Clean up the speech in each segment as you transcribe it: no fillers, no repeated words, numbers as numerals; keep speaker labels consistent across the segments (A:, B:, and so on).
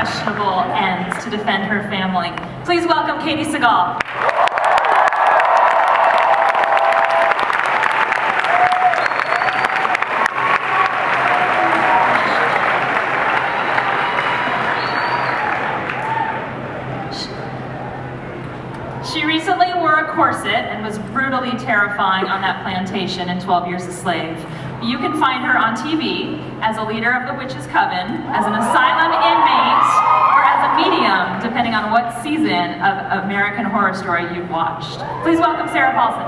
A: questionable ends to defend her family. Please welcome Katey Sagal. She recently wore a corset and was brutally terrifying on that plantation in 12 Years a Slave. You can find her on TV as a leader of the Witches' Coven, as an asylum inmate, or as a medium, depending on what season of American Horror Story you've watched. Please welcome Sarah Paulson.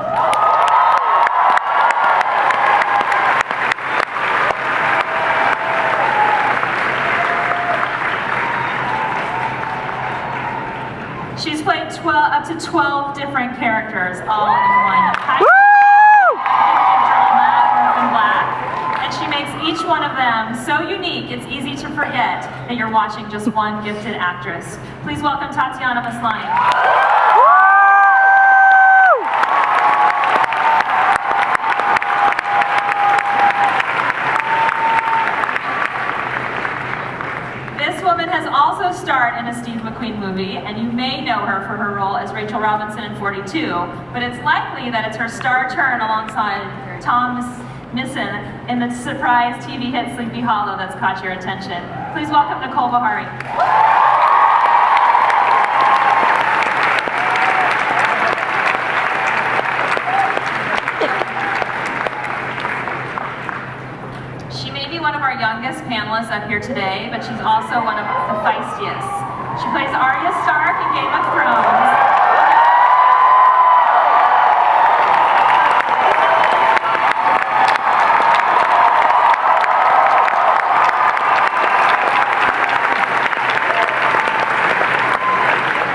A: She's played up to 12 different characters, all in one drama, Orphan Black, and she makes each one of them so unique it's easy to forget that you're watching just one gifted actress. Please welcome Tatiana Maslany. Has also starred in a Steve McQueen movie, and you may know her for her role as Rachel Robinson in 42, but it's likely that it's her star turn alongside Tom Maisie in the surprise TV hit Sleepy Hollow that's caught your attention. Please welcome Nicole Beharie. One of our youngest panelists up here today, but she's also one of the feistiest. She plays Arya Stark in Game of Thrones.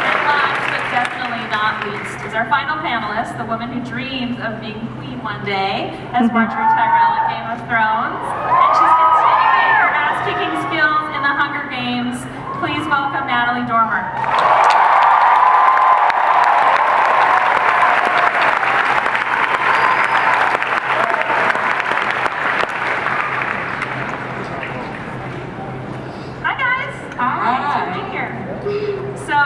A: And last but definitely not least is our final panelist, the woman who dreams of being queen one day, as Marjorie Tyrell in Game of Thrones. And she's continuing her ass-kicking skills in the Hunger Games. Please welcome Natalie Dormer. Hi guys. Hi. Thanks for being here. So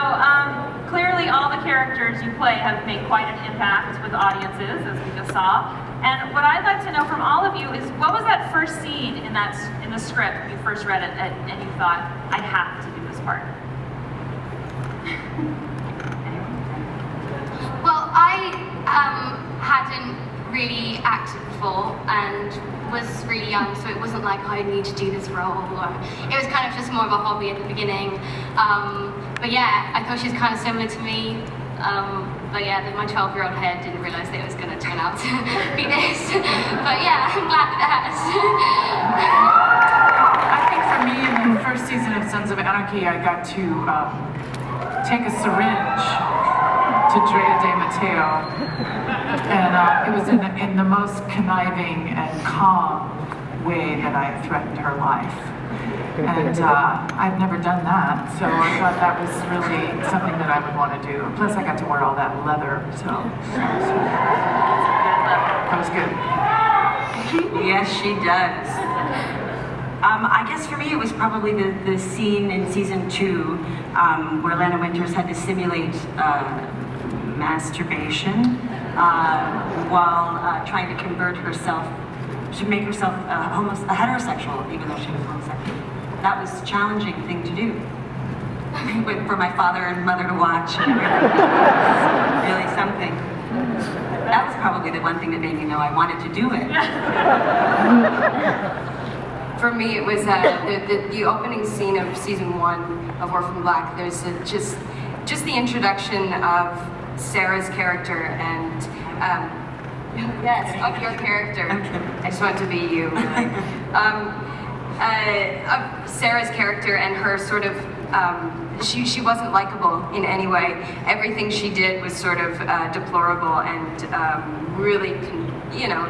A: clearly all the characters you play have made quite an impact with audiences, as we just saw. And what I'd like to know from all of you is, what was that first scene in the script when you first read it and you thought, I have to do this part?
B: Well, I hadn't really acted before and was really young, so it wasn't like I need to do this role. It was kind of just more of a hobby at the beginning. But yeah, I thought she was kind of similar to me. But yeah, my 12-year-old head didn't realize that it was going to turn out to be this. But yeah, I'm glad that it has.
C: I think for me, in the first season of Sons of Anarchy, I got to take a syringe to Drea de Matteo. And it was in the most conniving and calm way that I threatened her life. And I've never done that, so I thought that was really something that I would want to do. Plus I got to wear all that leather, so that was good.
D: Yes, she does. I guess for me it was probably the scene in season 2 where Lana Winters had to simulate masturbation while trying to convert herself, to make herself almost a heterosexual, even though she was homosexual. That was a challenging thing to do for my father and mother to watch. Really something. That was probably the one thing that made me know I wanted to do it.
E: For me, it was the opening scene of season 1 of Orphan Black. There's just the introduction of Sarah's character and yes, of your character. I just want to be you. Of Sarah's character and her sort of, she wasn't likable in any way. Everything she did was sort of deplorable and really, you know,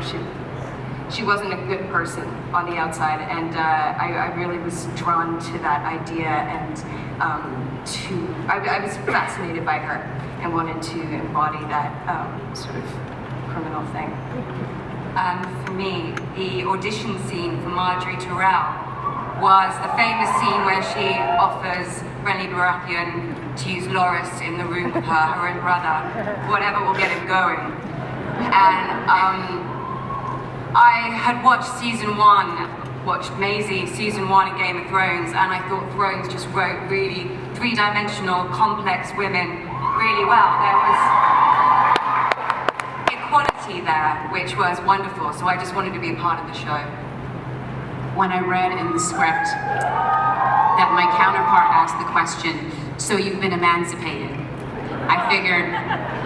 E: she wasn't a good person on the outside, and I really was drawn to that idea, and I was fascinated by her and wanted to embody that sort of criminal thing.
D: For me, the audition scene for Marjorie Tyrell
E: was the famous scene where she offers Renly Baratheon to use Loras in the room with her own brother, whatever will get him going. And I had watched watched Maisie season 1 in Game of Thrones, and I thought Thrones just wrote really three-dimensional, complex women really well. There was equality there, which was wonderful, so I just wanted to be a part of the show.
F: When I read in the script that my counterpart asked the question, "So you've been emancipated?" I figured,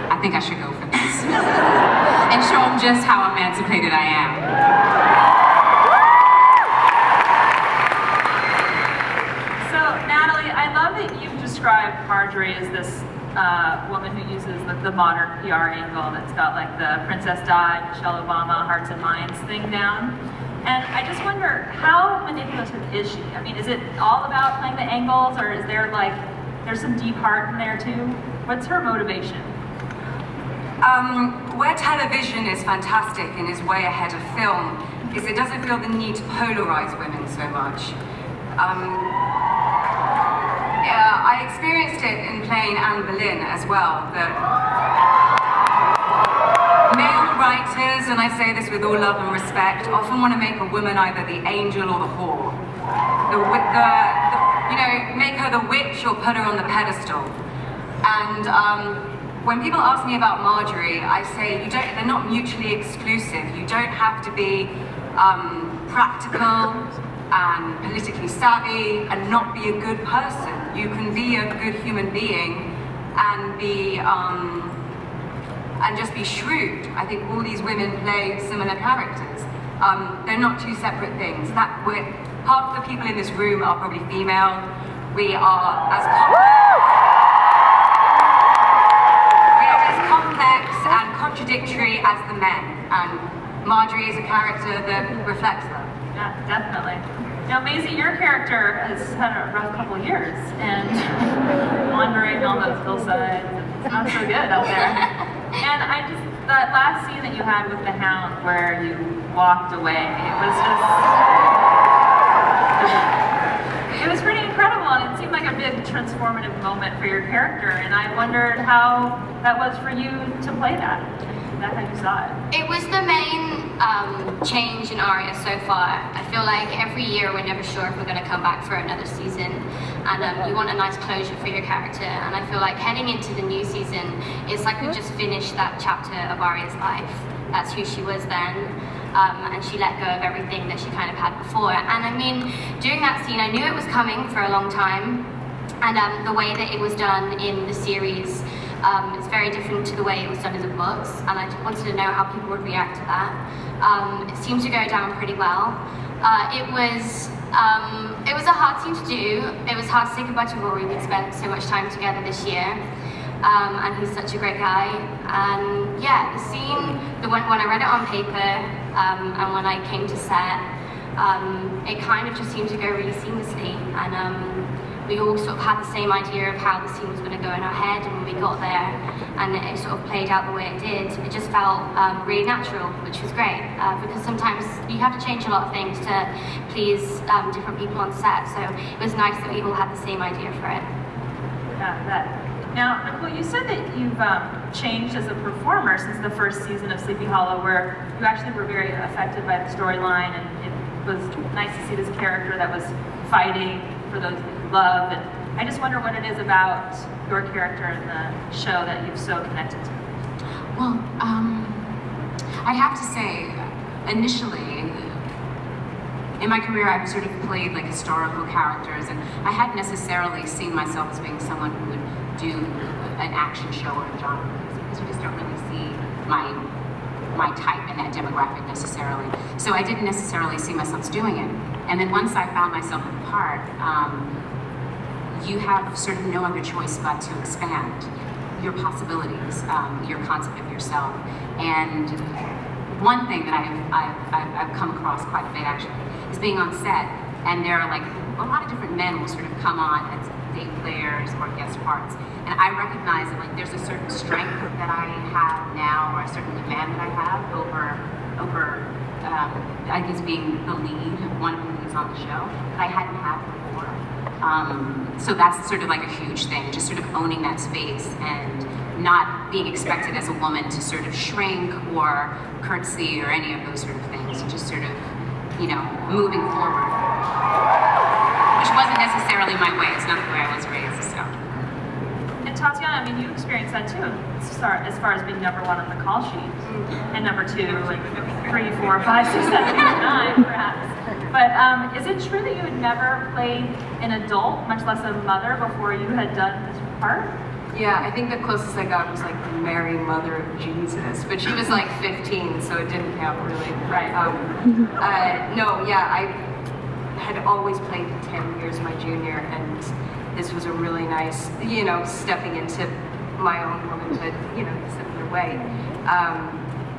F: I think I should go for this and show them just how emancipated I am.
A: So, Natalie, I love that you've described Marjorie as this woman who uses the modern PR angle that's got like the Princess Di, Michelle Obama, hearts and minds thing down. And I just wonder, how manipulative is she? I mean, is it all about playing the angles, or is there like, there's some deep heart in there too? What's her motivation?
E: Where television is fantastic and is way ahead of film is it doesn't feel the need to polarize women so much. Yeah, I experienced it in playing Anne Boleyn as well, that male writers, and I say this with all love and respect, often want to make a woman either the angel or the whore. You know, make her the witch or put her on the pedestal. And when people ask me about Marjorie, I say they're not mutually exclusive. You don't have to be practical and politically savvy and not be a good person. You can be a good human being and be and just be shrewd. I think all these women play similar characters. They're not two separate things. Half the people in this room are probably female. We are as complex and contradictory as the men, and Marjorie is a character that reflects that.
A: Yeah, definitely. Now, Maisie, your character has had a rough couple of years, and wandering on those hillsides, it's not so good out there. And that last scene that you had with the Hound, where you walked away, it was pretty incredible, and it seemed like a big transformative moment for your character, and I wondered how that was for you to play that. That's how you saw it.
B: It was the main change in Arya so far. I feel like every year we're never sure if we're going to come back for another season, and you want a nice closure for your character. And I feel like heading into the new season, it's like we just finished that chapter of Arya's life. That's who she was then, and she let go of everything that she kind of had before. And I mean, during that scene, I knew it was coming for a long time, and the way that it was done in the series. It's very different to the way it was done in the books, and I wanted to know how people would react to that. It seemed to go down pretty well. It was a hard scene to do. It was hard to say goodbye to Rory. We'd spent so much time together this year, and he's such a great guy. And yeah, the scene, when I read it on paper, and when I came to set, it kind of just seemed to go really seamlessly. And we all sort of had the same idea of how the scene was going to go in our head, and when we got there and it sort of played out the way it did, it just felt really natural, which was great, because sometimes you have to change a lot of things to please different people on set, so it was nice that we all had the same idea for it.
A: Yeah, Now, Nicole, you said that you've changed as a performer since the first season of Sleepy Hollow, where you actually were very affected by the storyline, and it was nice to see this character that was fighting for those love, and I just wonder what it is about your character in the show that you've so connected to.
F: Well, I'd have to say, initially, in my career, I've sort of played like historical characters, and I hadn't necessarily seen myself as being someone who would do an action show or a genre, because you just don't really see my type in that demographic necessarily. So I didn't necessarily see myself doing it. And then once I found myself in the part, you have sort of no other choice but to expand your possibilities, your concept of yourself. And one thing that I've come across quite a bit actually is being on set, and there are like a lot of different men will sort of come on as day players or guest parts, and I recognize that like there's a certain strength that I have now, or a certain command that I have over I guess being the lead, one of the leads on the show, that I hadn't had before. So that's sort of like a huge thing, just sort of owning that space and not being expected as a woman to sort of shrink or curtsy or any of those sort of things, just sort of, you know, moving forward. Which wasn't necessarily my way, it's not the way I was raised, so.
A: And Tatiana, I mean, you experienced that too, as far as being number 1 on the call sheet, and number 2, and 3, 4, 5, 6, 7, 8, 9, perhaps. But is it true that you had never played an adult, much less a mother, before you had done this part?
E: Yeah, I think the closest I got was like the Mary Mother of Jesus, but she was like 15, so it didn't count really.
A: Right.
E: No, yeah, I had always played 10 years my junior, and this was a really nice, you know, stepping into my own womanhood, you know, in a similar way.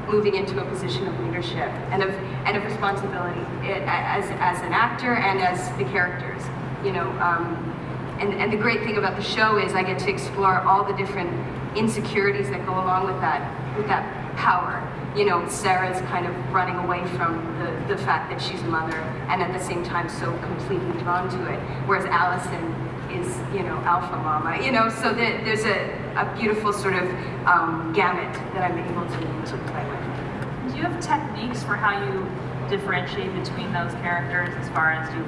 E: Moving into a position of leadership and of responsibility as an actor and as the characters, you know. And the great thing about the show is I get to explore all the different insecurities that go along with that power. You know, Sarah's kind of running away from the fact that she's a mother, and at the same time so completely drawn to it. Whereas Allison is, you know, alpha mama. You know, so there's a beautiful sort of gamut that I'm able to play with.
A: Do you have techniques for how you differentiate between those characters, as far as you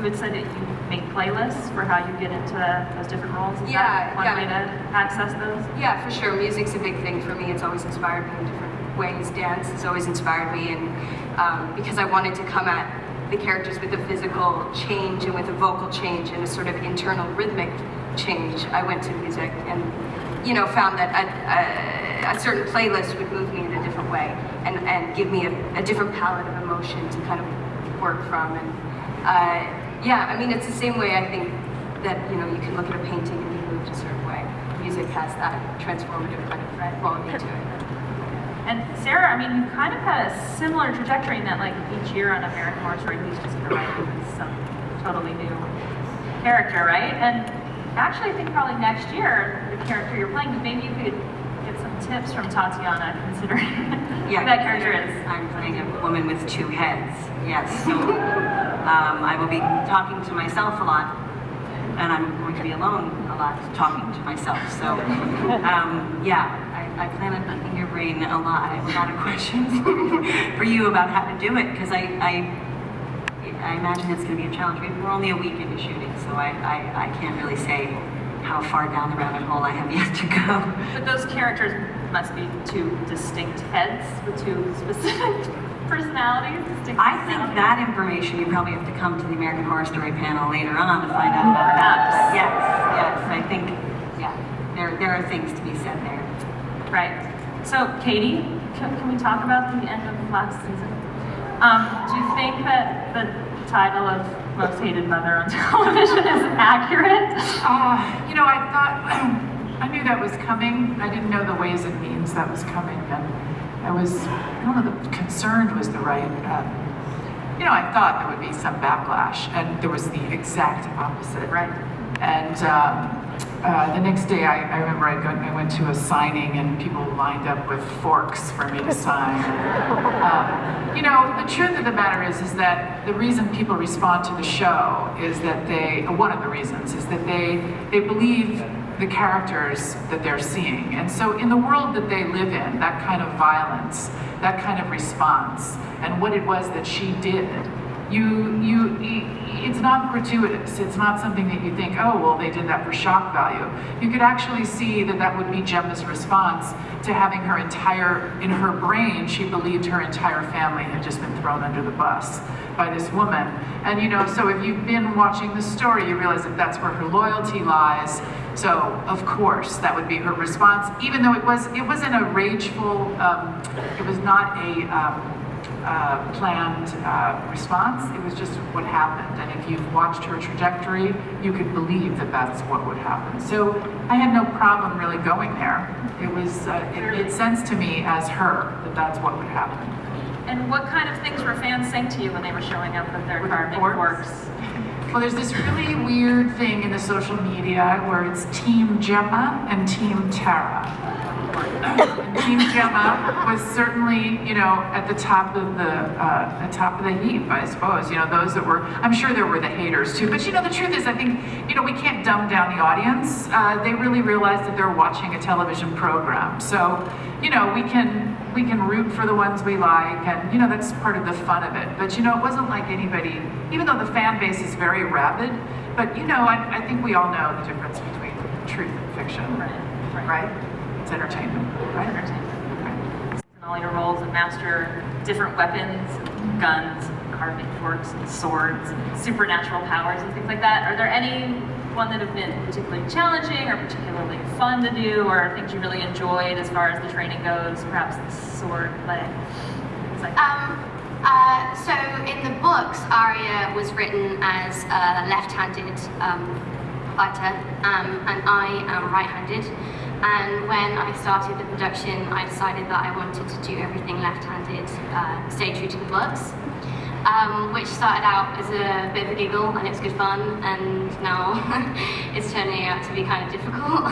A: had said that you make playlists for how you get into those different roles? Is that one way to access those?
E: Yeah, for sure. Music's a big thing for me. It's always inspired me in different ways. Dance has always inspired me, and because I wanted to come at the characters with a physical change and with a vocal change and a sort of internal rhythmic change, I went to music and, you know, found that a certain playlist would move me in a different way and give me a different palette of emotion to kind of work from. And yeah, I mean, it's the same way I think that, you know, you can look at a painting and be moved a certain way. Music has that transformative kind of quality to it.
A: And Sarah, I mean, you kind of had a similar trajectory in that, like, each year on American Horror Story, he's just providing some totally new character, right? And actually, I think probably next year, the character you're playing, maybe you could get some tips from Tatiana, considering who that character is.
D: I'm playing a woman with 2 heads, yes. So I will be talking to myself a lot, and I'm going to be alone a lot talking to myself. So yeah, I plan on picking your brain a lot. I have a lot of questions for you about how to do it, because I imagine it's going to be a challenge. We're only a week into shooting, so I can't really say how far down the rabbit hole I have yet to go.
A: But those characters must be 2 distinct heads with 2 specific personalities.
D: I think that information you probably have to come to the American Horror Story panel later on to find out about that. Yes, I think, yeah, there are things to be said there.
A: Right. So, Katey, can we talk about the end of last season? Do you think that the title of Most Hated Mother on Television is accurate?
C: You know, I thought, I knew that was coming. I didn't know the ways and means that was coming. And I don't know, the concerned was the right, you know, I thought there would be some backlash, and there was the exact opposite.
A: Right.
C: And the next day, I remember I went to a signing, and people lined up with forks for me to sign. You know, the truth of the matter is that the reason people respond to the show is that one of the reasons is that they believe the characters that they're seeing. And so in the world that they live in, that kind of violence, that kind of response, and what it was that she did, it's not gratuitous. It's not something that you think, oh, well, they did that for shock value. You could actually see that that would be Gemma's response to having in her brain, she believed her entire family had just been thrown under the bus by this woman. And you know, so if you've been watching the story, you realize that that's where her loyalty lies. So, of course, that would be her response, even though it wasn't a rageful, it was not a planned response. It was just what happened. And if you've watched her trajectory, you could believe that that's what would happen. So I had no problem really going there. It made sense to me as her that that's what would happen.
A: And what kind of things were fans saying to you when they were showing up with their gardening forks?
C: Well, there's this really weird thing in the social media where it's Team Gemma and Team Tara. Team Gemma was certainly, you know, at the top of the heap, I suppose. You know, those that were, I'm sure there were the haters too. But you know, the truth is, I think, you know, we can't dumb down the audience. They really realize that they're watching a television program. So, you know, we can root for the ones we like, and you know, that's part of the fun of it. But you know, it wasn't like anybody, even though the fan base is very rabid. But you know, I think we all know the difference between truth and fiction, right? It's entertainment, right?
A: Entertainment. Right. In all your roles and master different weapons, guns, carving forks, and swords, and supernatural powers and things like that. Are there any one that have been particularly challenging or particularly fun to do, or things you really enjoyed as far as the training goes? Perhaps the sword play, things like that.
B: So in the books, Arya was written as a left-handed fighter, and I am right-handed. And when I started the production, I decided that I wanted to do everything left-handed, stay true to the books, which started out as a bit of a giggle, and it was good fun, and now it's turning out to be kind of difficult.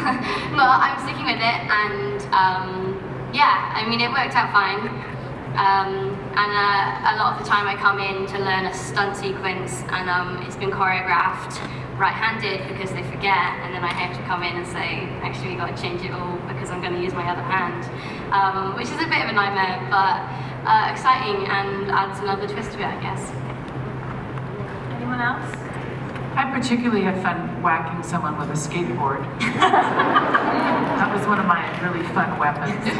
B: But I'm sticking with it, and yeah, I mean, it worked out fine. And a lot of the time I come in to learn a stunt sequence, and it's been choreographed right-handed because they forget, and then I have to come in and say, actually we got to change it all because I'm going to use my other hand, which is a bit of a nightmare, but exciting and adds another twist to it, I guess.
A: Anyone else?
C: I particularly had fun whacking someone with a skateboard. That was one of my really fun weapons.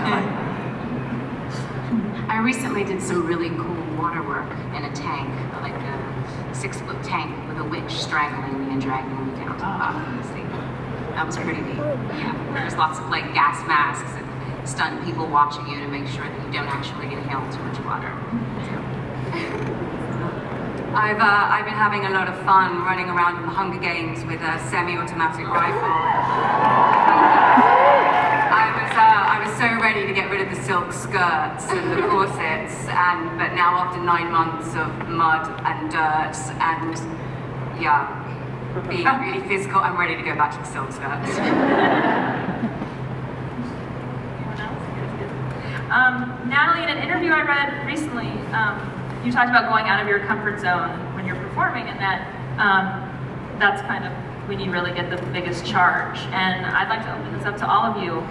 F: I recently did some really cool water work in a tank, like a 6-foot tank with a witch strangling me and dragging me down to the bottom of the sea. That was pretty neat. Yeah, there's lots of like gas masks and stunt people watching you to make sure that you don't actually inhale too much water.
E: I've been having a lot of fun running around in the Hunger Games with a semi-automatic rifle. I was so ready to get rid of the silk skirts and the corsets, but now after 9 months of mud and dirt and yeah, being really physical, I'm ready to go back to the silk skirts.
A: Natalie, in an interview I read recently, you talked about going out of your comfort zone when you're performing, and that that's kind of when you really get the biggest charge. And I'd like to open this up to all of you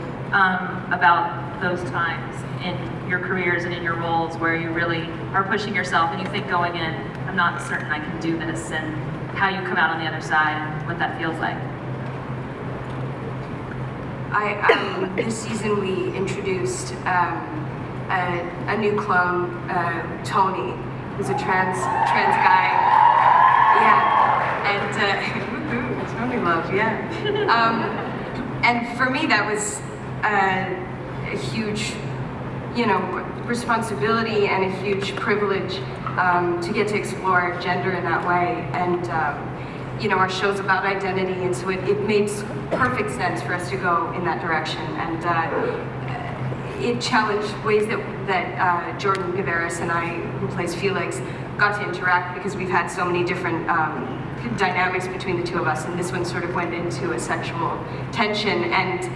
A: about those times in your careers and in your roles where you really are pushing yourself and you think going in, I'm not certain I can do this, and how you come out on the other side and what that feels like.
E: This season we introduced a new clone, Tony, who's a trans guy. Yeah, and Tony love, yeah. And for me, that was a huge, you know, responsibility and a huge privilege to get to explore gender in that way. And you know, our show's about identity, and so it made perfect sense for us to go in that direction. And it challenged ways that Jordan Gavaris and I, who plays Felix, got to interact, because we've had so many different dynamics between the two of us, and this one sort of went into a sexual tension. And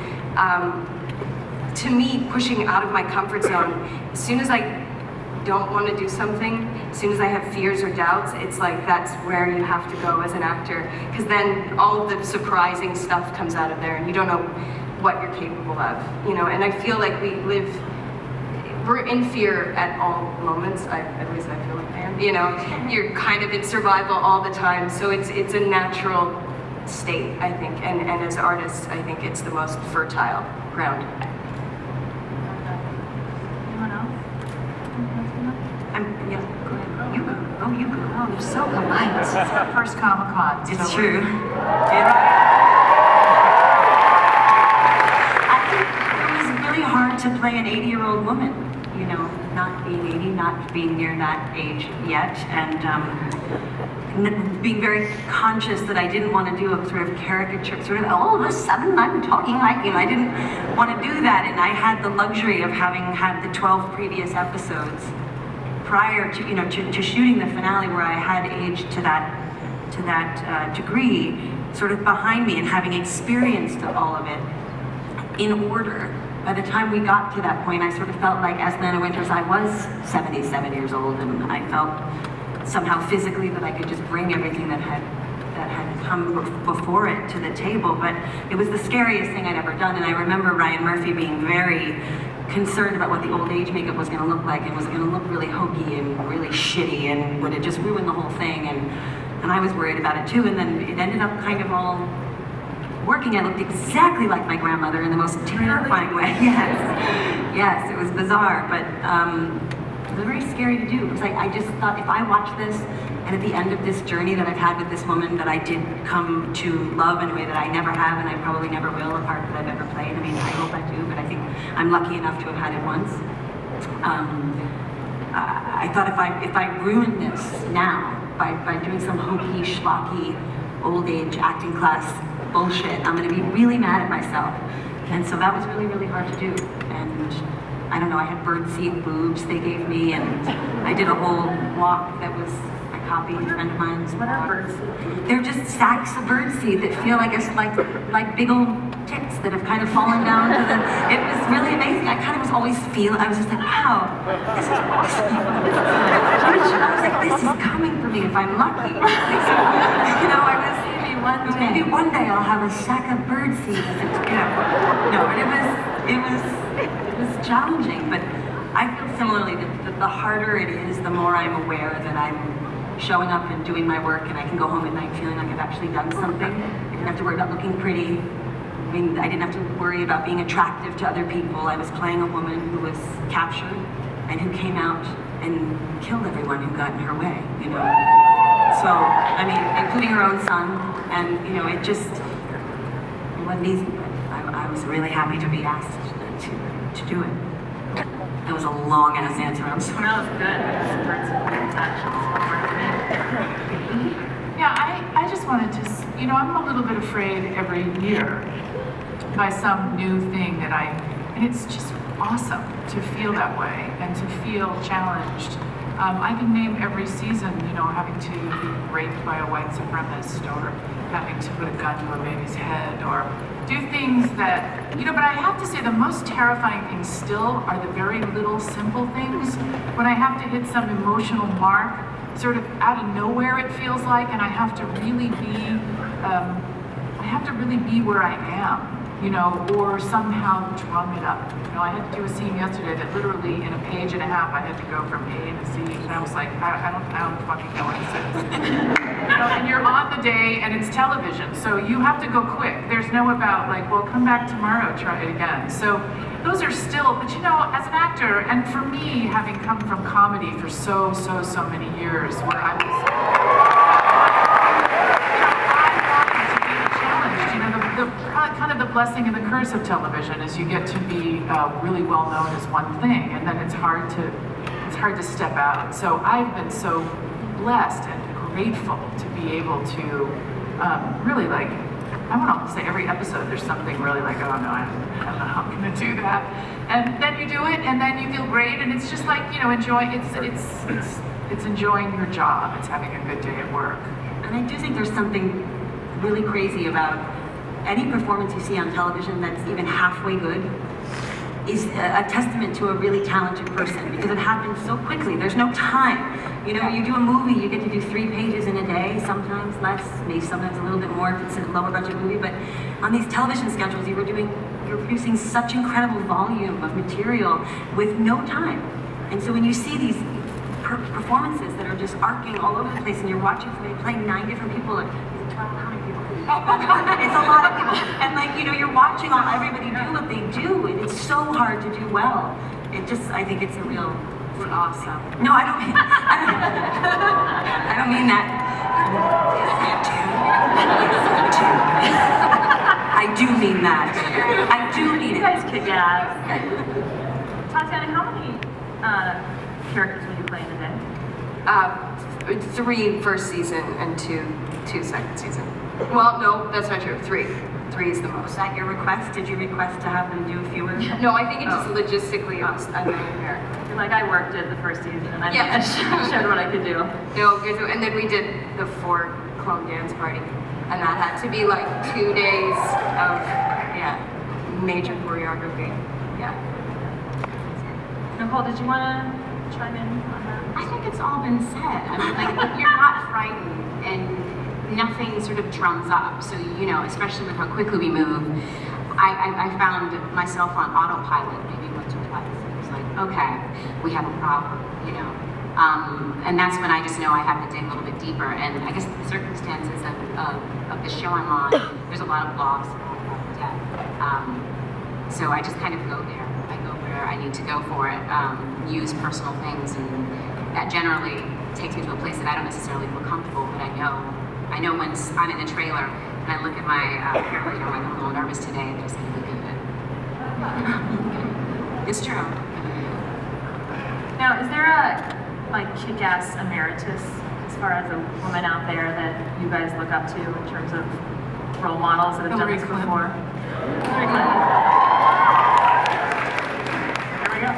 E: to me, pushing out of my comfort zone, as soon as I don't want to do something, as soon as I have fears or doubts, it's like that's where you have to go as an actor, because then all of the surprising stuff comes out of there and you don't know what you're capable of, you know. And I feel like we're in fear at all moments. At least I feel like I am, you know. You're kind of in survival all the time, so it's a natural state, I think, and as artists, I think it's the most fertile ground.
D: You go. Oh, you're so polite.
C: It's our first Comic-Con.
D: It's true. I think it was really hard to play an 80-year-old woman, you know, not being 80, not being near that age yet, and being very conscious that I didn't want to do a sort of caricature, sort of, all of a sudden I'm talking like, you know, I didn't want to do that, and I had the luxury of having had the 12 previous episodes prior to, you know, to shooting the finale, where I had aged to that degree, sort of behind me, and having experienced all of it in order, by the time we got to that point, I sort of felt like as Lana Winters, I was 77 years old, and I felt somehow physically that I could just bring everything that had come before it to the table. But it was the scariest thing I'd ever done, and I remember Ryan Murphy being very concerned about what the old age makeup was going to look like, and was it going to look really hokey and really shitty, and would it just ruin the whole thing? And I was worried about it too, and then it ended up kind of all working. I looked exactly like my grandmother in the most terrifying way. Yes, it was bizarre, but it was very scary to do, because I just thought, if I watch this, and at the end of this journey that I've had with this woman that I did come to love in a way that I never have, and I probably never will, a part that I've ever played. I mean, I hope I do, but I think I'm lucky enough to have had it once. I thought if I ruin this now by doing some hokey, schlocky, old age acting class bullshit, I'm going to be really mad at myself. And so that was really, really hard to do. And I don't know, I had birdseed boobs they gave me, and I did a whole walk that was, I copied a friend of mine's.
A: What are birdseed?
D: They're just sacks of birdseed that feel like like big old ticks that have kind of fallen down to the, it was really amazing. I kind of was always I was just like, wow, this is awesome. I was like, this is coming for me if I'm lucky. You know, maybe one day I'll have a sack of birdseed. No, but it was challenging, but I feel similarly that the harder it is, the more I'm aware that I'm showing up and doing my work, and I can go home at night feeling like I've actually done something. I didn't have to worry about looking pretty. I mean, I didn't have to worry about being attractive to other people. I was playing a woman who was captured and who came out and killed everyone who got in her way, you know. So, I mean, including her own son, and, you know, it wasn't easy, but I was really happy to be asked to do it. That was a long-ass answer, I'm sorry.
A: That was good.
C: Yeah, I just wanted to, you know, I'm a little bit afraid every year by some new thing and it's just awesome to feel that way and to feel challenged. I can name every season, you know, having to be raped by a white supremacist, or having to put a gun to a baby's head, or do things that, you know, but I have to say the most terrifying things still are the very little simple things. When I have to hit some emotional mark, sort of out of nowhere it feels like, and I have to really be where I am, you know, or somehow drum it up. You know, I had to do a scene yesterday that literally in a page and a half I had to go from A to Z, and I was like, I don't fucking know what this is. You know, and you're on the day, and it's television, so you have to go quick. There's no about like, well, come back tomorrow, try it again. So those are still, but you know, as an actor, and for me, having come from comedy for so many years, where I was challenged, you know, the kind of the blessing and the curse of television is you get to be really well known as one thing, and then it's hard to step out. So I've been so blessed and grateful to be able to really, like, I want to say every episode there's something really like, oh no, I don't know how I'm gonna do that, and then you do it, and then you feel great, and it's just like, you know, it's enjoying your job. It's having a good day at work.
D: And I do think there's something really crazy about any performance you see on television that's even halfway good is a testament to a really talented person, because it happens so quickly. There's no time. You know, you do a movie, you get to do 3 pages in a day, sometimes less, maybe sometimes a little bit more if it's a lower budget movie, but on these television schedules you're producing such incredible volume of material with no time. And so when you see these performances that are just arcing all over the place, and you're watching somebody playing 9 different people, like, how many people? It's a lot of people. And like, you know, you're watching everybody do what they do, and it's so hard to do well. I think it's a real...
F: We're awesome.
D: No, I don't mean that. I do mean that. I do mean it.
A: You guys kick ass. Tatiana, how many characters will you play in a day?
E: 3 first season and 2 second season. Well, no, that's not true. 3. 3 is the most.
D: Was that your request? Did you request to have them do fewer?
E: No, I think it just logistically was a nightmare.
A: Like, I worked it the first season, and I
E: Yeah.
A: showed what I could do.
E: No, and then we did the 4 clone dance party, and that had to be like 2 days of major choreography.
F: Yeah.
A: Nicole, did you want to chime in on that?
F: I think it's all been said. I mean, like, you're not frightened and nothing sort of drums up. So, you know, especially with how quickly we move, I found myself on autopilot maybe once or twice. It was like, okay, we have a problem, you know. And that's when I just know I have to dig a little bit deeper. And I guess the circumstances of the show I'm on, there's a lot of loss, a lot of death. So I just kind of go there. I go where I need to go for it, use personal things, and that generally takes me to a place that I don't necessarily feel comfortable, but I know when I'm in the trailer and I look at my you know, like I'm a little nervous today, and just like, look at it. It's true.
A: Now, is there a like kick-ass emeritus as far as a woman out there that you guys look up to in terms of role models that have done this before? Hillary Clinton. There we go.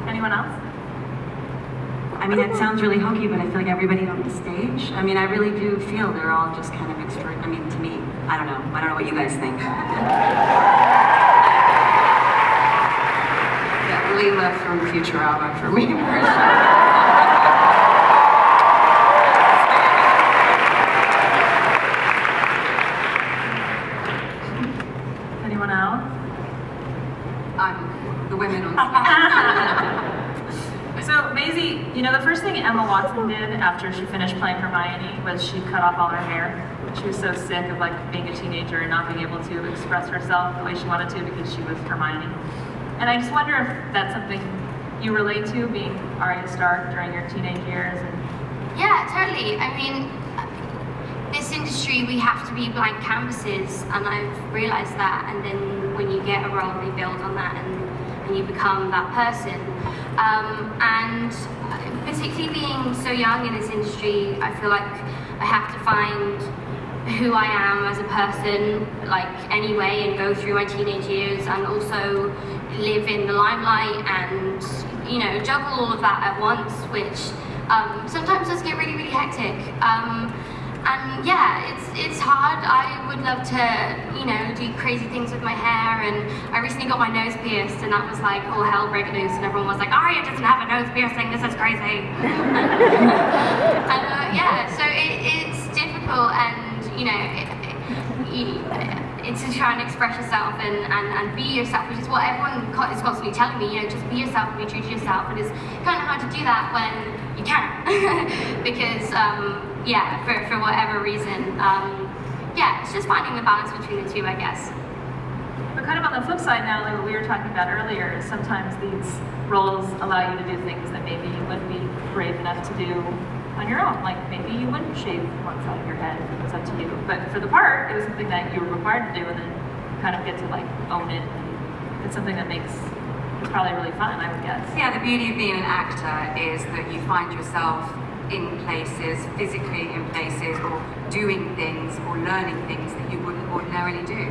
A: Anyone else?
D: I mean, it sounds really hokey, but I feel like everybody on the stage, I mean, I really do feel they're all just kind of I mean, to me, I don't know what you guys think.
E: Yeah, Leela from Futurama for me personally.
A: Anyone else?
E: The women on stage.
A: So Maisie, you know, the first thing Emma Watson did after she finished playing Hermione was she cut off all her hair. She was so sick of like being a teenager and not being able to express herself the way she wanted to because she was Hermione. And I just wonder if that's something you relate to, being Arya Stark during your teenage years.
B: Yeah, totally. I mean, this industry, we have to be blank canvases, and I've realized that. And then when you get a role, they build on that, and you become that person. And particularly being so young in this industry, I feel like I have to find who I am as a person, like anyway, and go through my teenage years, and also live in the limelight, and you know, juggle all of that at once, which sometimes does get really, really hectic. And yeah, it's hard. I would love to, you know, do crazy things with my hair, and I recently got my nose pierced, and that was like all hell break loose, and everyone was like, Arya doesn't have a nose piercing, this is crazy. And yeah, so it's difficult, and you know, it's to try and express yourself and be yourself, which is what everyone is constantly telling me, you know, just be yourself and be true to yourself. And it's kind of hard to do that when you can't, because yeah, for whatever reason, yeah, it's just finding the balance between the two, I guess.
A: But kind of on the flip side now, like what we were talking about earlier, is sometimes these roles allow you to do things that maybe you wouldn't be brave enough to do on your own. Like maybe you wouldn't shave one side of your head, it was up to you. But for the part, it was something that you were required to do, and then you kind of get to like own it. It's something that it's probably really fun, I would guess.
E: Yeah, the beauty of being an actor is that you find yourself in places, physically in places, or doing things or learning things that you wouldn't ordinarily do.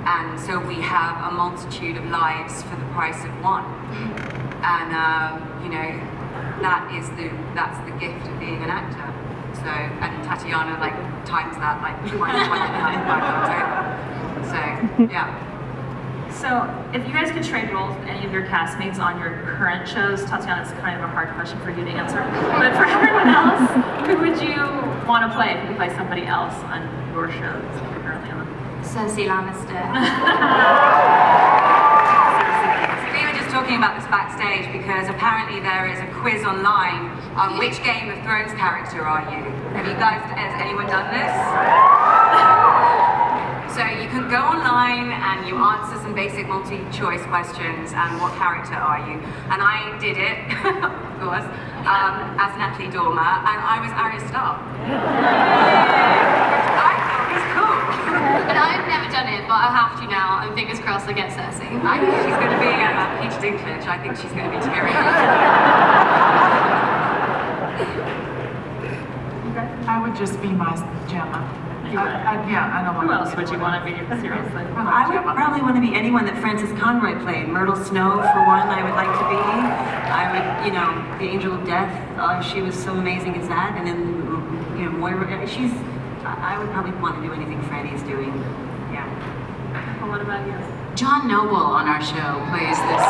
E: And so we have a multitude of lives for the price of one. And you know, that's the gift of being an actor. So, and Tatiana like times that like twice over. So yeah.
A: So, if you guys could trade roles with any of your castmates on your current shows, Tatiana, it's kind of a hard question for you to answer. But for everyone else, who would you want to play if you could play somebody else on your shows that you're currently on?
B: Cersei Lannister.
E: We were just talking about this backstage because apparently there is a quiz online on which Game of Thrones character are you? Has anyone done this? So you can go online and you answer some basic multi-choice questions and what character are you? And I did it, of course, as Natalie Dormer, and I was Arya Stark. I thought it was cool.
B: And I've never done it, but I'll have to now, and fingers crossed I get Cersei.
E: I think she's going to be Peach Dinklage. I think she's going to be Tyrion.
C: I would just be my Gemma. Yeah, I don't want
A: Who
C: to
A: else
C: be
A: would you
C: anyone
A: want to be, seriously?
D: I would probably want to be anyone that Frances Conroy played. Myrtle Snow, for one, I would like to be. I would, you know, the Angel of Death, she was so amazing as that. And then, you know, Moira, I would probably want to do anything Franny's doing. Yeah.
A: Well, what about you?
F: John Noble on our show plays this.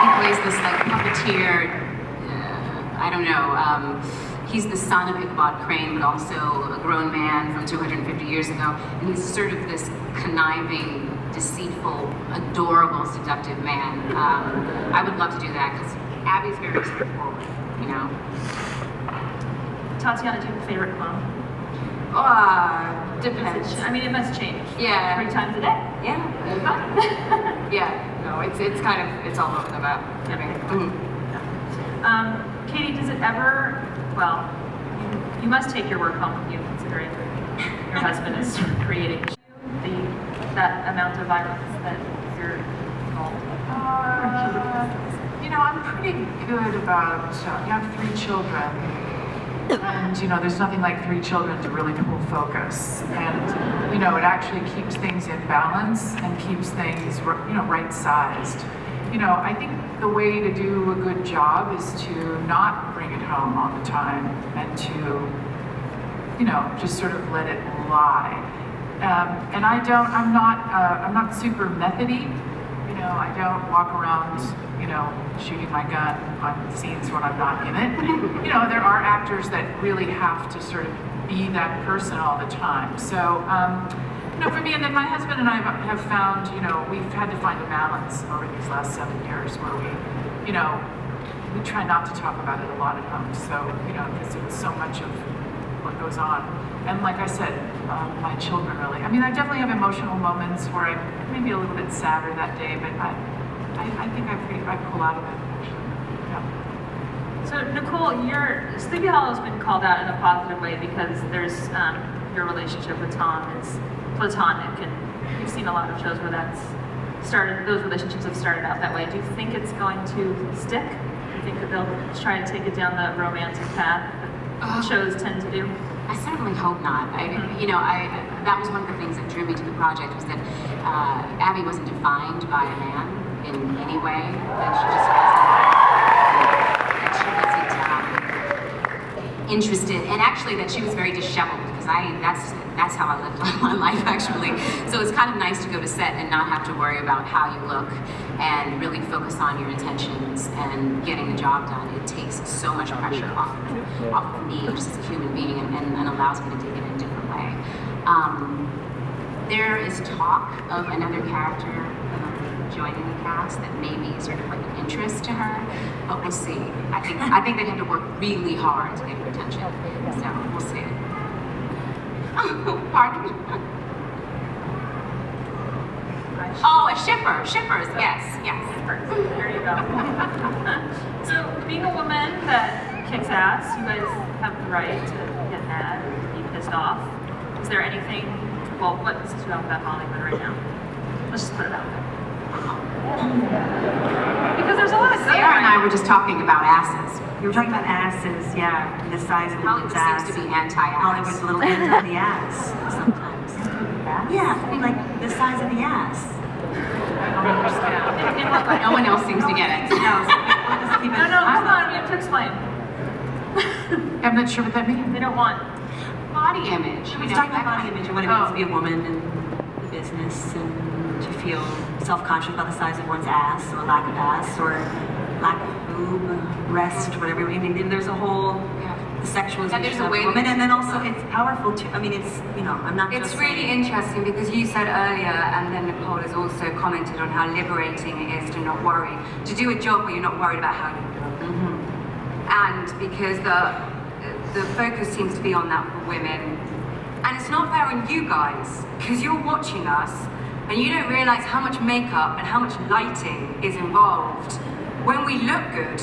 F: He plays this like puppeteer. I don't know. He's the son of Ichabod Crane, but also a grown man from 250 years ago. And he's sort of this conniving, deceitful, adorable, seductive man. I would love to do that because Abby's very straightforward, you know.
A: Tatiana, do you have a favorite clone?
E: Depends.
A: I mean, it must change.
E: Yeah.
A: 3 times a day.
E: Yeah. Yeah. No, it's kind of, it's all over the map. I mean,
A: Katey, does it ever, well, you must take your work home with you, considering your husband is creating that amount of violence that you're involved in?
C: You know, I'm pretty good about, I have 3 children. And, you know, there's nothing like 3 children to really pull focus. And, you know, it actually keeps things in balance and keeps things, you know, right-sized. You know, I think the way to do a good job is to not bring it home all the time and to, you know, just sort of let it lie. And I'm not super methody. You know, I don't walk around, you know, shooting my gun on scenes when I'm not in it. You know, there are actors that really have to sort of be that person all the time. So, you know, for me, and then my husband and I have found, you know, we've had to find a balance over these last 7 years where we, you know, we try not to talk about it a lot at home. So, you know, because it's so much of what goes on. And like I said, my children really, I mean, I definitely have emotional moments where I'm maybe a little bit sadder that day, but I think I pull out of it, actually. Yeah.
A: So, Nicole, your Sleepy Hollow has been called out in a positive way because there's your relationship with Tom is platonic, and you've seen a lot of shows where that's started, those relationships have started out that way. Do you think it's going to stick? Do you think that they'll try to take it down the romantic path that shows tend to do?
F: I certainly hope not. That was one of the things that drew me to the project was that Abby wasn't defined by a man in any way. That she wasn't interested, and actually that she was very disheveled because that's how I lived my life actually. So it's kind of nice to go to set and not have to worry about how you look and really focus on your intentions and getting the job done. It takes so much pressure off of me just as a human being and allows me to take it in a different way. There is talk of another character joining the cast that may be sort of like an interest to her, but we'll see. I think they'd have to work really hard to get her attention, so we'll see. Pardon? Oh, a shipper. Shippers, yes.
A: There you go. So, being a woman that kicks ass, you guys have the right to get mad or be pissed off. Is there anything, well, what is this about Hollywood right now? Let's just put it out there. Because there's a lot of
F: Sarah and I were just talking about asses.
D: You were talking about asses, yeah, the size of
F: Hollywood
D: the ass.
F: seems to be anti-ass.
D: Hollywood's a little anti the ass sometimes. Yeah, like the size of the ass.
C: I don't understand.
A: In what way?
F: No one else seems to get it.
D: No, we'll just keep it.
A: No, hold on, we have to explain.
C: I'm not sure what that means.
A: They don't want
F: Body image.
D: We're talking about body image and what it means to be a woman in the business and to feel self-conscious about the size of one's ass or lack of ass or lack of boob, breast, whatever. I mean, there's a whole sexualization of a woman, and then also it's powerful too. I mean, it's, you know, I'm not
E: It's
D: just
E: really
D: saying.
E: interesting because you said earlier, and then Nicole has also commented on how liberating it is to not worry, to do a job where you're not worried about how you look. And because the focus seems to be on that for women. And it's not fair on you guys, because you're watching us, and you don't realize how much makeup and how much lighting is involved. When we look good,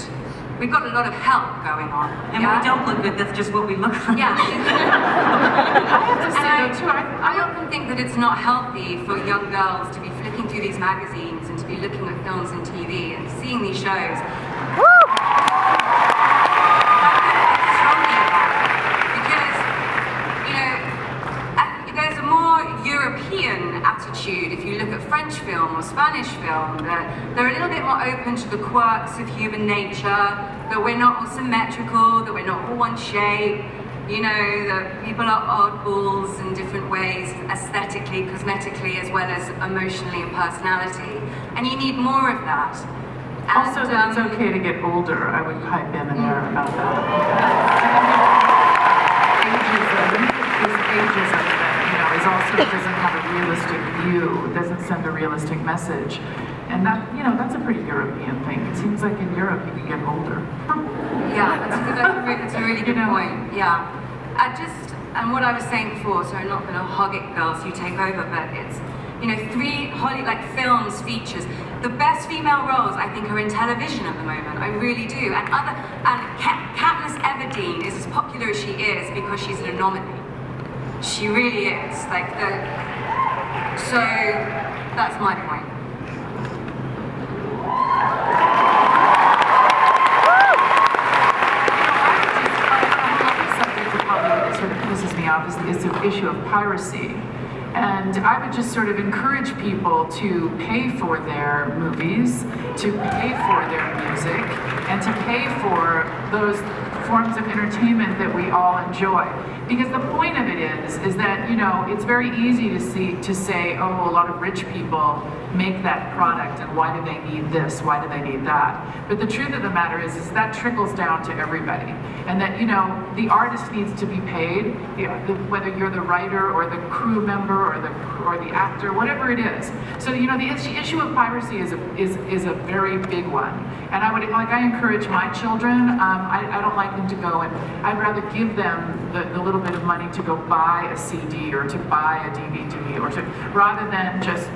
E: we've got a lot of help going on.
D: And when we don't look good, that's just what we look like.
E: Yeah.
C: I have to say though too,
E: I often think that it's not healthy for young girls to be flicking through these magazines and to be looking at films and TV and seeing these shows. Because, you know, there's a more European attitude if you look at French film or Spanish film, that they're a little bit more open to the quirks of human nature, that we're not all symmetrical, that we're not all one shape. You know, that people are oddballs in different ways, aesthetically, cosmetically, as well as emotionally and personality. And you need more of that.
C: Also, that it's okay to get older. I would pipe in there about that. Ageism that, you know, is also doesn't have a realistic view, doesn't send a realistic message. And that, you know, that's a pretty European thing. It seems like in Europe you can get older.
E: Yeah, that's a really good point. Yeah. And what I was saying before, so I'm not going to hog it, girls, you take over, but it's, you know, 3 films, features. The best female roles, I think, are in television at the moment. I really do. And Katniss Everdeen is as popular as she is because she's an anomaly. She really is. So that's my point.
C: Pisses me off is the issue of piracy. And I would just sort of encourage people to pay for their movies, to pay for their music, and to pay for those forms of entertainment that we all enjoy. Because the point of it is that, you know, it's very easy to say, oh, a lot of rich people make that product, and why do they need this? Why do they need that? But the truth of the matter is that trickles down to everybody. And that, you know, the artist needs to be paid, whether you're the writer or the crew member or the actor, whatever it is. So, you know, the issue of piracy is a very big one. And I encourage my children, I don't like them to go, and I'd rather give them the little bit of money to go buy a CD or to buy a DVD rather than just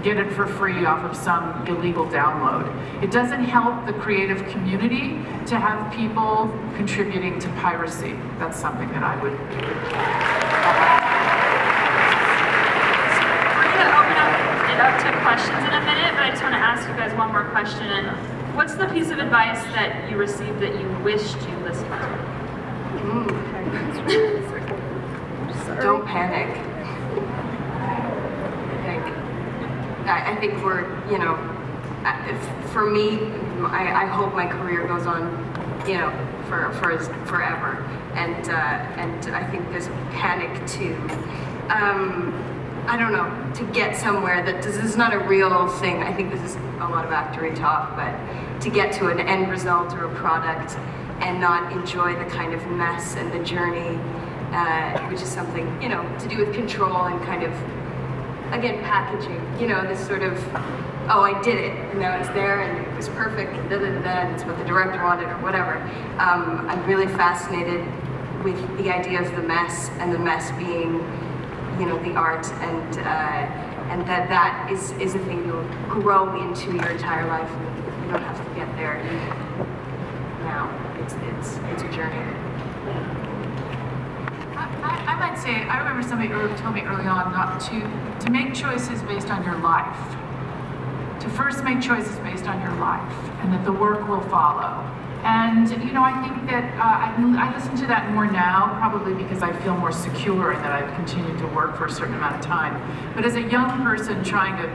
C: get it for free off of some illegal download. It doesn't help the creative community to have people contributing to piracy. That's something that I would...
A: We're going to open it up to questions in a minute, but I just want to ask you guys one more question. What's the piece of advice that you received that you wished you listened to?
E: Don't panic. I think we're, you know, for me, I hope my career goes on, you know, forever. And I think there's a panic to, I don't know, to get somewhere that this is not a real thing. I think this is a lot of actory talk, but to get to an end result or a product and not enjoy the kind of mess and the journey, which is something, you know, to do with control and kind of, again, packaging, you know, this sort of, oh, I did it, and now it's there, and it was perfect, and it's what the director wanted, or whatever. I'm really fascinated with the idea of the mess, and the mess being, you know, the art, and that is a thing you'll grow into your entire life, and you don't have to get there now. It's a journey.
C: I might say, I remember somebody told me early on not to make choices based on your life. To first make choices based on your life, and that the work will follow. And, you know, I think that I listen to that more now, probably because I feel more secure and that I've continued to work for a certain amount of time. But as a young person trying to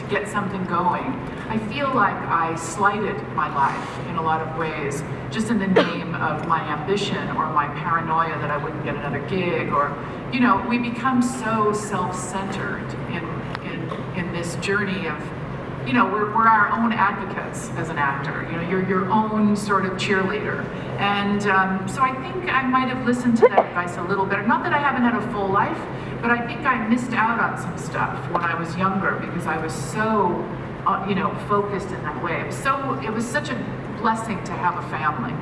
C: get something going, I feel like I slighted my life in a lot of ways, just in the name of my ambition or my paranoia that I wouldn't get another gig, or, you know, we become so self-centered in this journey of, you know, we're our own advocates as an actor. You know, you're your own sort of cheerleader. And so I think I might have listened to that advice a little better. Not that I haven't had a full life, but I think I missed out on some stuff when I was younger because I was so, you know, focused in that way. It was such a blessing to have a family.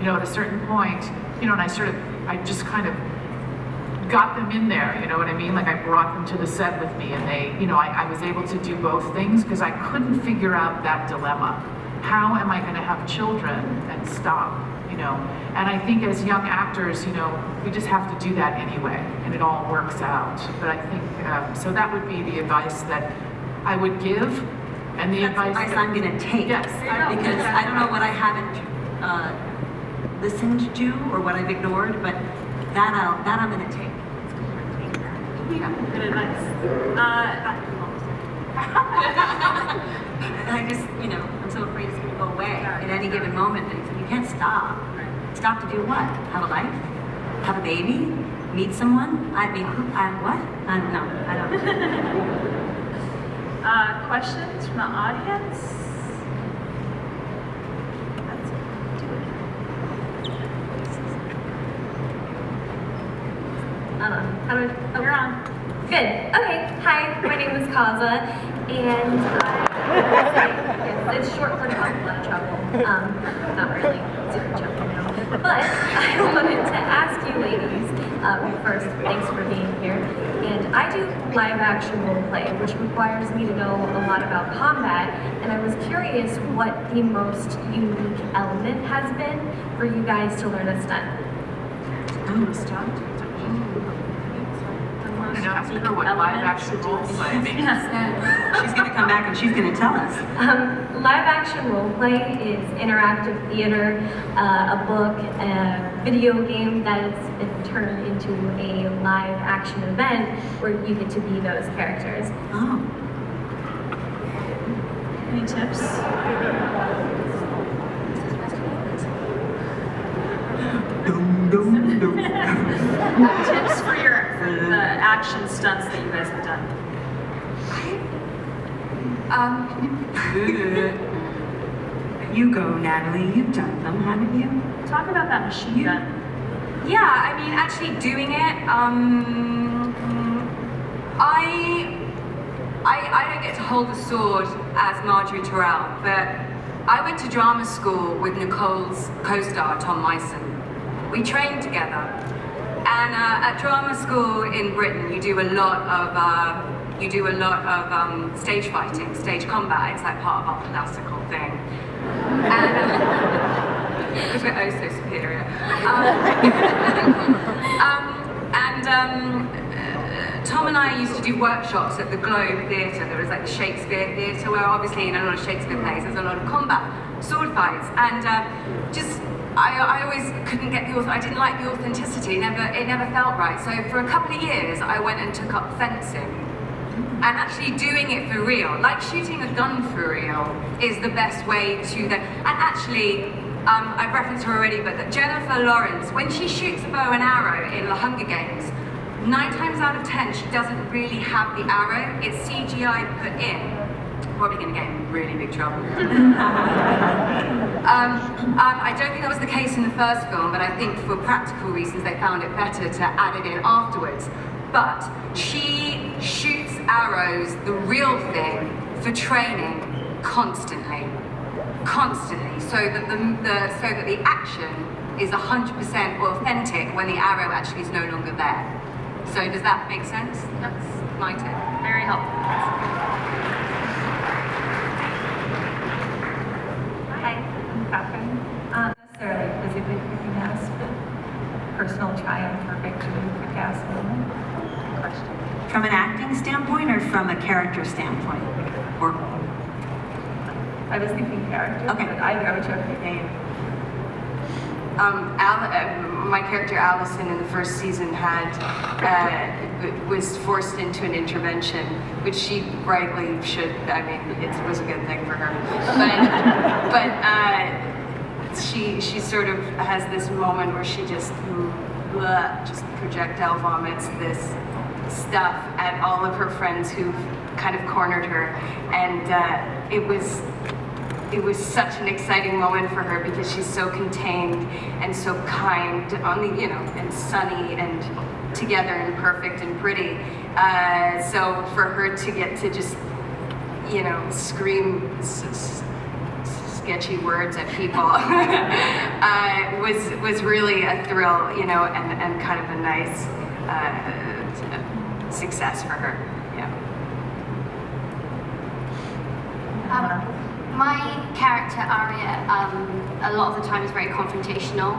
C: You know, at a certain point, you know, and I just kind of got them in there, you know what I mean? Like I brought them to the set with me, and they, you know, I was able to do both things because I couldn't figure out that dilemma. How am I going to have children and stop, you know? And I think as young actors, you know, we just have to do that anyway, and it all works out. But I think, so that would be the advice that I would give, and the advice that
D: I'm going to take.
C: Yes,
D: because I don't know what I haven't listened to or what I've ignored, but that I'm going to take.
A: Yeah, good advice.
D: I just, you know, I'm so afraid it's going to go away at any given moment. And you can't stop. Stop to do what? Have a life? have a baby, meet someone. I mean, what? No, I don't.
A: Questions from the audience? Let's do it. You're on.
G: Good. Okay. Hi, my name is Kaza, and it's short for trouble. Not really super trouble now. But I wanted to ask you ladies, first, thanks for being here. And I do live action role play, which requires me to know a lot about combat. And I was curious what the most unique element has been for you guys to learn a stunt.
C: And ask her what live action role play means.
D: She's going to come back and she's going to tell us.
G: Live action role play is interactive theater, a book, a video game that has been turned into a live action event where you get to be those characters.
D: Oh.
A: Any tips? Tips for the action stunts that you guys have done.
D: You go, Natalie. You've done them, haven't you?
A: Talk about that machine gun.
E: Yeah, I mean, actually doing it, I don't get to hold the sword as Marjorie Terrell, but I went to drama school with Nicole's co-star, Tom Maisie. We trained together. And at drama school in Britain, you do a lot of stage fighting, stage combat. It's like part of our classical thing. And because we're oh so superior. Tom and I used to do workshops at the Globe Theatre. There was like the Shakespeare Theatre, where obviously in a lot of Shakespeare plays there's a lot of combat, sword fights, and I always couldn't get the I didn't like the authenticity. It never felt right. So for a couple of years, I went and took up fencing, and actually doing it for real, like shooting a gun for real, is the best way to. And actually, I've referenced her already, but that Jennifer Lawrence, when she shoots a bow and arrow in The Hunger Games, 9 times out of 10, she doesn't really have the arrow. It's CGI put in. Probably going to get in really big trouble. I don't think that was the case in the first film, but I think for practical reasons they found it better to add it in afterwards. But she shoots arrows, the real thing, for training constantly, so that the action is 100% authentic when the arrow actually is no longer there. So does that make sense? That's my tip.
A: Very helpful.
H: Hi, I'm Catherine. Not necessarily physically kicking ass, but personal triumph or victory for gas moment. Question.
D: From an acting standpoint or from a character standpoint? Or
H: I was thinking character,
D: Okay.
H: but either whichever name.
E: My character Allison in the first season was forced into an intervention, which she rightly should. I mean, it was a good thing for her. But she sort of has this moment where she just projectile vomits this stuff at all of her friends who've kind of cornered her, and it was such an exciting moment for her because she's so contained and so kind and sunny and together and perfect and pretty. So for her to get to just, scream sketchy words at people was really a thrill, and kind of a nice success for her. Yeah.
B: My character, Aria, a lot of the time is very confrontational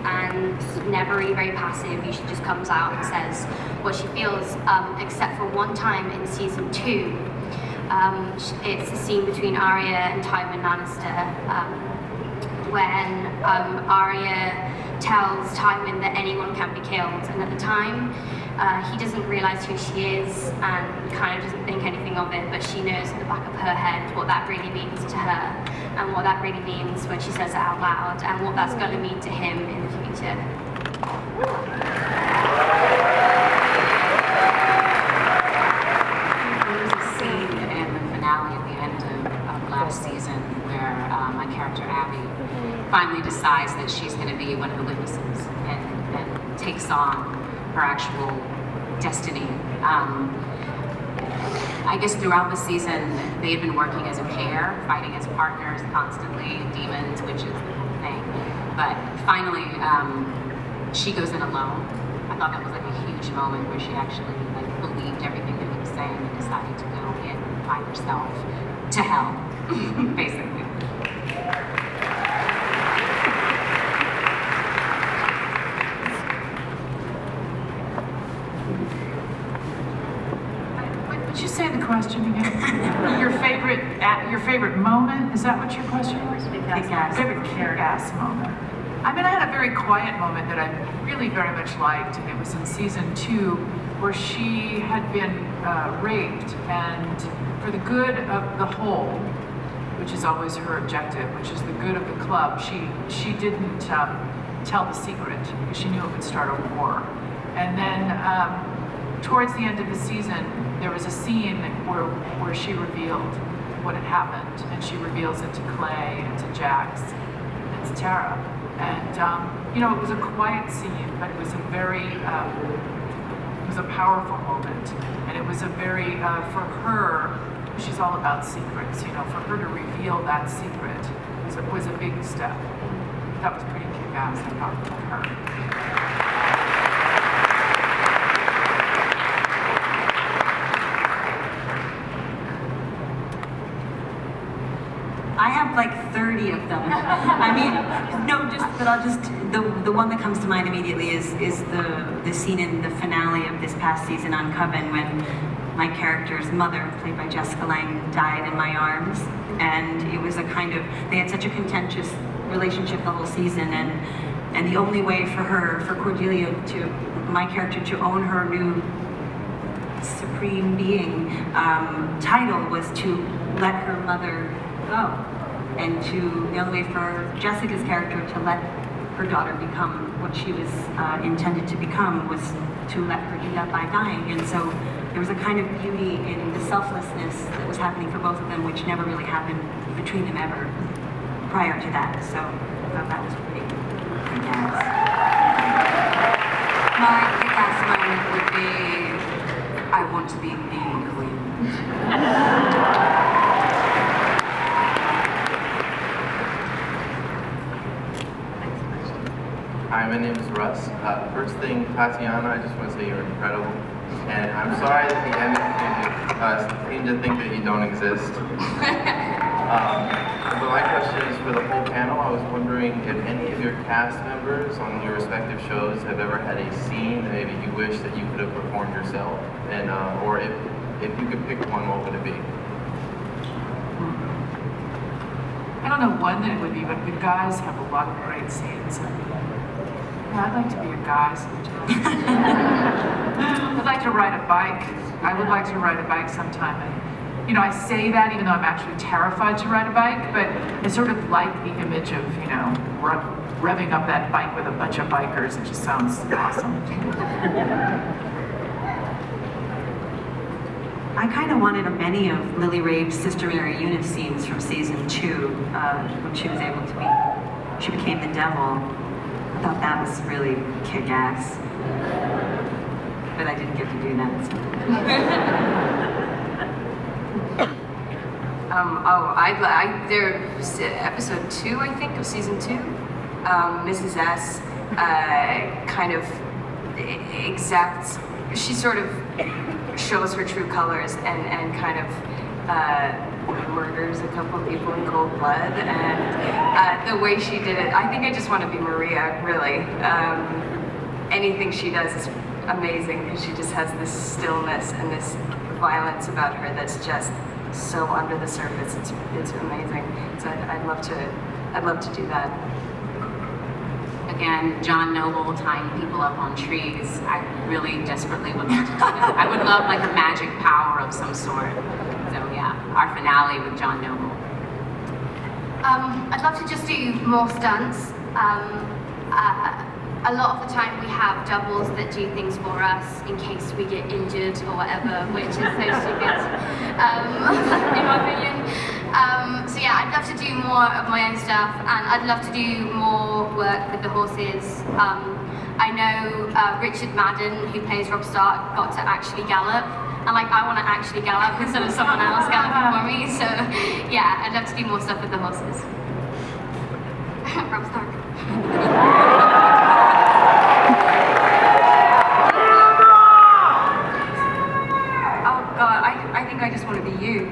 B: and never really very passive. Usually just comes out and says what she feels, except for one time in season 2. It's a scene between Aria and Tywin Lannister when Aria tells Tywin that anyone can be killed, and at the time he doesn't realise who she is and kind of doesn't think anything of it, but she knows in the back of her head what that really means to her and what that really means when she says it out loud and what that's going to mean to him in the future.
F: There was a scene in the finale at the end of last season where my character Abby finally decides that she's going to be one of the witnesses and takes on her actual destiny. I guess throughout the season, they had been working as a pair, fighting as partners constantly, demons, witches, the whole thing. But finally, she goes in alone. I thought that was like a huge moment where she actually like believed everything that he was saying and decided to go in by herself to hell, basically.
C: Would you say the question again? your favorite moment? Is that what your question was? Favorite kick-ass moment. I mean, I had a very quiet moment that I really very much liked, and it was in season 2, where she had been raped, and for the good of the whole, which is always her objective, which is the good of the club, she didn't tell the secret because she knew it would start a war. And then towards the end of the season, there was a scene where she revealed what had happened, and she reveals it to Clay and to Jax and to Tara. And you know, it was a quiet scene, but it was a very, it was a powerful moment, and it was a very, for her, she's all about secrets, you know, for her to reveal that secret was a big step. That was pretty kick-ass, I thought, for her.
D: I have like 30 of them. I mean, no, the one that comes to mind immediately is the scene in the finale of this past season on Coven when my character's mother, played by Jessica Lange, died in my arms. And it was a kind of, they had such a contentious relationship the whole season, and the only way for Cordelia my character to own her new supreme being title was to let her mother go. And the only way for Jessica's character to let her daughter become what she was intended to become was to let her do that by dying. And so there was a kind of beauty in the selflessness that was happening for both of them, which never really happened between them ever prior to that. So I thought that was pretty kick-ass.
E: My kick-ass moment would be, I want to be the queen.
I: Hi, my name is Russ. First thing, Tatiana, I just want to say you're incredible. And I'm sorry that the Emmys seem to think that you don't exist. But my question is for the whole panel. I was wondering if any of your cast members on your respective shows have ever had a scene that maybe you wish that you could have performed yourself, and or if you could pick one, what would it be?
C: I don't know when it would be, but the guys have a lot of great scenes. Yeah, I'd like to be a guy sometime. I'd like to ride a bike. I would like to ride a bike sometime. And, you know, I say that even though I'm actually terrified to ride a bike, but I sort of like the image of, you know, revving up that bike with a bunch of bikers. It just sounds awesome.
D: I kind of wanted many of Lily Rabe's Sister Mary Eunice scenes from season 2, when she was able to be, she became the devil. I thought that was really kick-ass. But I didn't get to do that.
E: There's episode 2, I think, of season 2. Mrs. S kind of exacts, she sort of shows her true colors and kind of murders a couple of people in cold blood, and the way she did it, I think I just want to be Maria, really. Anything she does is amazing because she just has this stillness and this violence about her that's just so under the surface. It's amazing. So I'd love to do that.
F: Again, John Noble tying people up on trees. I really desperately would love to do that. I would love like a magic power of some sort. So yeah, our finale with John Noble.
B: I'd love to just do more stunts. a lot of the time we have doubles that do things for us in case we get injured or whatever, which is so stupid, in my opinion. So yeah, I'd love to do more of my own stuff, and I'd love to do more work with the horses. I know Richard Madden, who plays Rob Stark, got to actually gallop, and like I want to actually gallop instead of someone else galloping for me. So yeah, I'd love to do more stuff with the horses. Rob Stark.
E: Oh God, I think I just want to be you.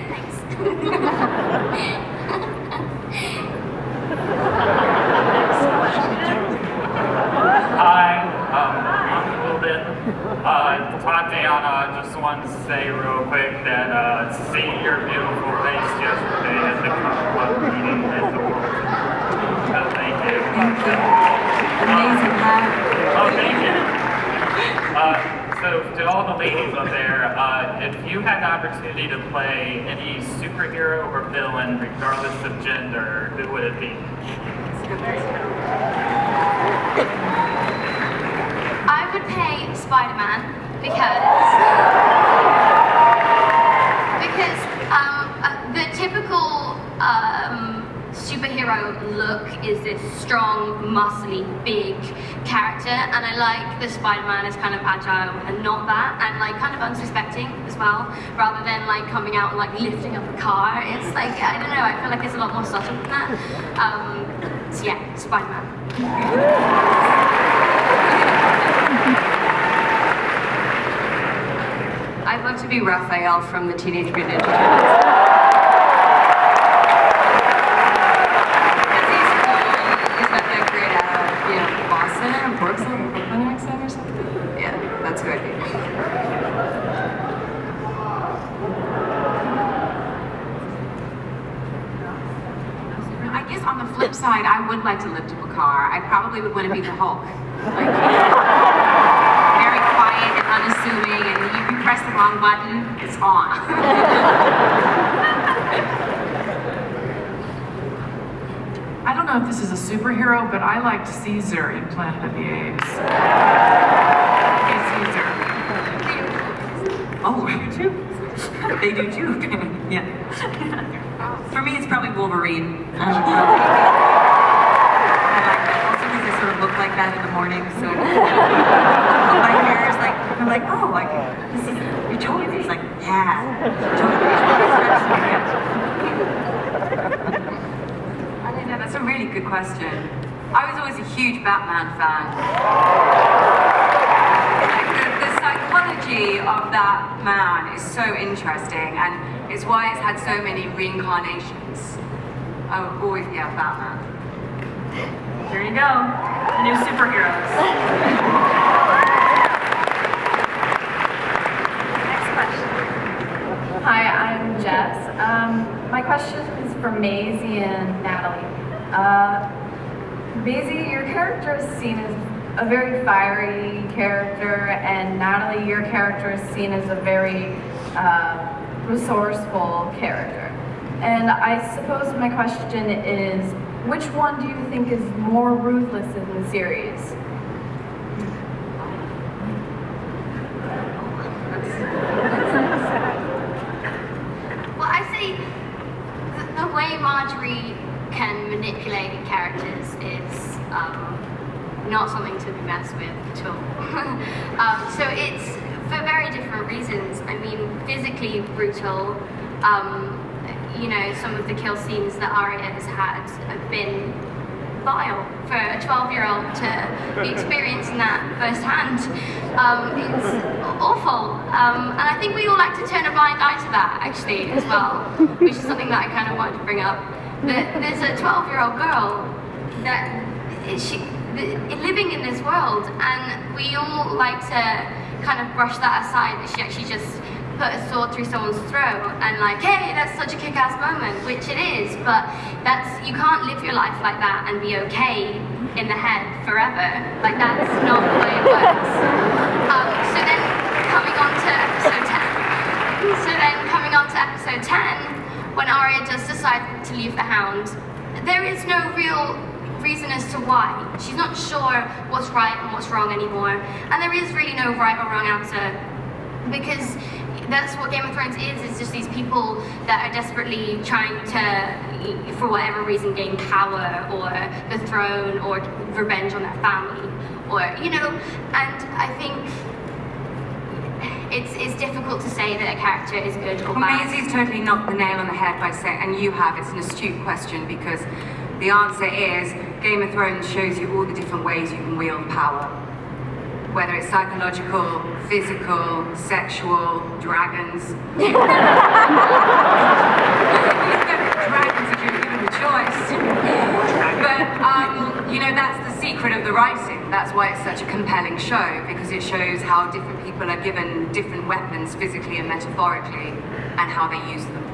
B: Thanks.
J: Hi, I'm a little bit. Tatiana, just wanted to say real quick that seeing your beautiful face yesterday at the club meeting at the World. Thank you.
D: Amazing hat.
J: Oh, thank you. So to all the ladies up there, if you had the opportunity to play any superhero or villain, regardless of gender, who would it be?
B: I would pay Spider-Man because the typical superhero look is this strong, muscly, big character, and I like the Spider-Man is kind of agile and not that, and like kind of unsuspecting as well, rather than like coming out and like lifting up a car. It's like, I don't know, I feel like it's a lot more subtle than that. So yeah, Spider-Man.
E: I'd love to be Raphael from the Teenage Mutant Ninja Turtles. He's got that great, Boston or Brooklyn accent or something? Yeah, that's who I'd be.
F: I guess on the flip side, I would like to lift up a car. I probably would want to be the Hulk. Like, very quiet and unassuming, and you press the wrong button, it's on.
C: I don't know if this is a superhero, but I liked Caesar in Planet of the Apes. Hey, Caesar.
D: Oh, I do too. They do too. Yeah. For me, it's probably Wolverine. I like that. Also because I sort of look like that in the morning, so my hair is like, I'm like, oh, like, this is, you're totally, it's like, yeah, totally.
E: I don't know, that's a really good question. I was always a huge Batman fan. Like, the psychology of that man is so interesting, and it's why it's had so many reincarnations. I would always be a Batman.
A: There you go. The new superheroes.
H: Next question. Hi, I'm Jess. My question is for Maisie and Natalie. Maisie, your character is seen as a very fiery character, and Natalie, your character is seen as a very resourceful character. And I suppose my question is, which one do you think is more ruthless in the series?
B: Well, I say the way Marjorie can manipulate characters is not something to be messed with at all. So it's for very different reasons. I mean, physically brutal. You know, some of the kill scenes that Arya has had have been vile for a 12-year-old to be experiencing that firsthand. It's awful. And I think we all like to turn a blind eye to that, actually, as well, which is something that I kind of wanted to bring up. That there's a 12-year-old girl that living in this world, and we all like to kind of brush that aside, that she actually just put a sword through someone's throat and like, hey, that's such a kick-ass moment, which it is, but you can't live your life like that and be okay in the head forever. Like, that's not the way it works. So then coming on to episode 10, when Arya does decide to leave the Hound, there is no real reason as to why. She's not sure what's right and what's wrong anymore. And there is really no right or wrong answer, because that's what Game of Thrones is. It's just these people that are desperately trying to, for whatever reason, gain power or the throne or revenge on their family, or, you know, and I think it's difficult to say that a character is good or
K: Well,
B: bad.
K: Maisie's totally knocked the nail on the head by saying, and you have, it's an astute question, because the answer is Game of Thrones shows you all the different ways you can wield power. Whether it's psychological, physical, sexual, dragons. Dragons if you're given the choice. But, you know, that's the secret of the writing. That's why it's such a compelling show, because it shows how different people are given different weapons, physically and metaphorically, and how they use them.